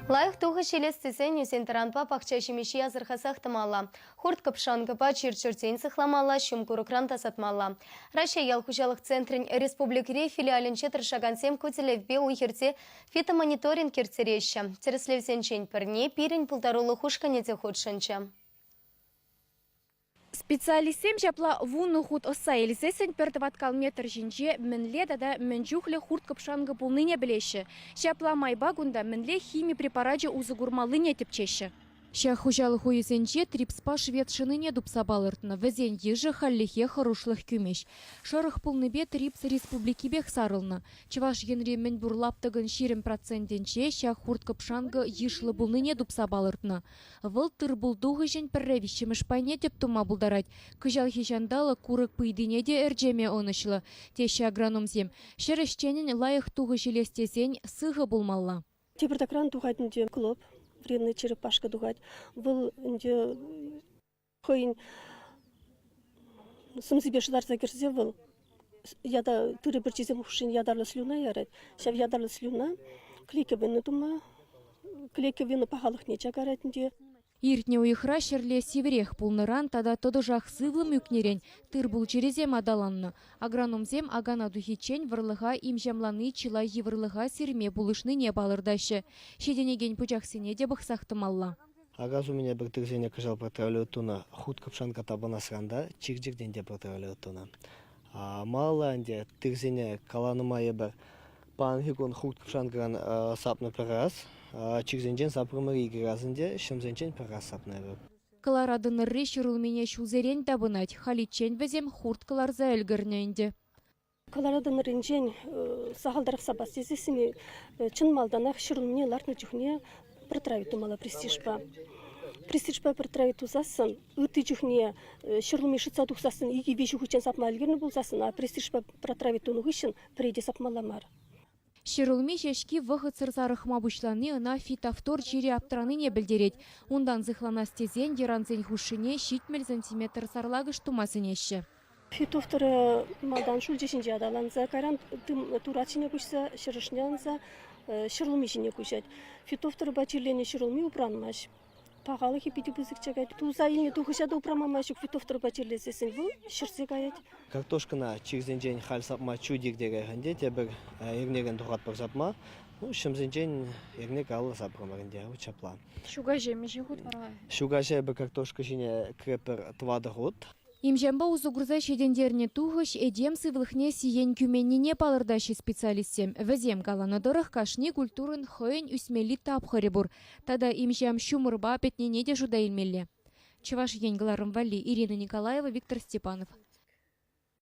Лайық туғы шелестесен үсен таранпа пақча шемеші азырқасақ тымалла. Хурт капшанкапа чирчертен сықламалла, шумкурыкран тасатмалла. Рашия ялхужалық центрін республикире филиалінче тұршағансем көтелевбе уйхерте фитомониторинг кертереші. Тереслевсенчен пірне пирен пултарулы хушканете худшынча. Специалистем жапла вуны худ оса елсесен пердваткал метр жинже мінле дада мінжухле хурт капшанга пулныне білеші. Жапла майба гунда мінле хими препараджы узыгурмалыне тепчеші. Ша хужалы хуесенче трипспа шведшыныне дупсабалыртны. Везен ежі халлихе харушлых күмеш. Шарых пулныбе трипс республикибех сарылны. Чываш енре мін бурлаптығын 20%-енче ша хурт капшанга ешлы булныне дупсабалыртны. Выл тыр булдуғы жен пірревишіміш пайне деп тума булдарать. Күжал хижандалы курык пыйдыне де әржеме онышлы. Теші агрономзем. Шерішченін лайық туғы желестесен сығы булмалла. Тепертакран туғайтынде клоп. Вредный черепашка дугать. Был инде хойн сумзибе шдарца керзе был. Яда туры бір чизем хушин ядарлы слюна ярать. Шав ядарлы слюна клейке вины тума. Клейке вины пахалых неча гарать инде. Иртне уйхра шерле северех пулныран тада тоды жақсывлым үкнерен тыр бұл черезем адаланны. Агрономзем агана духичен варлыға имжамланы чилай еврлыға серме булышны не балырдашы. Шеденеген пучақсене де бұқсақтымалла. Агаз у меня бір тырзене кажал протравлю туна худ капшанка табана сранда чирджирден де протравлю туна. Мала анде тырзене каланыма ебір пан худ капшанкан сапны піраз. Чирзенчен сапрымыры игразынде шымзенчен піраз сапны ебір. Каларадын решерул мене шулзерен табынать, халичен везем хурткалар за әлгірненде. Каларадын ренжен сағалдарық сабас дезесіне чын малданақ шырыл мне ларны жүхне протравиту мала престижпа. Престижпа протравиту засын, үті жүхне шырыл мешіца дұқсасын, игі вежі хүчен сапма әлгірні бұл засын, а престижпа протравиту нұғышын прейде сапмаламар. Шерулми жешки вғыт сырзарықма бұшланы ұна фитавтор жире аптыраны не білдерет. Ондан зықлана стезен деранзен хушыне шитмел сантиметр сарлағыш тумасынеші. Фитовторы малдан шул жешінже адаланза, кайран турачыне күшса, шырышнянза, шырлыми жіне күшет. Фитовторы бачирлене шырлыми упранмаш. Пағалы хепеті бұзық чагайд. Туза ене тухышады упрамамашық фитовторы бачирлесесін бұл, шырсы гайд. Картошкана чирзенчен хал сапма чудик дегенде тебір ернеген тұғат бір сапма, шымзенчен ернек алы сапрымарынде учапла. Шуга жеме жегут варай. Шуга жебі картошка жіне крепір твады ғуд. Имжамба узугрза шедендерне туғыш эдем сывлыхне сиен күменнене палырдаши специалистем. Везем галанадырых кашни культурын хойн үсмели тапхыры бур. Тада имжам шумырба петнене де жуда илмелле. Чываш енгіларым вали. Ирина Николаева, Виктор Степанов.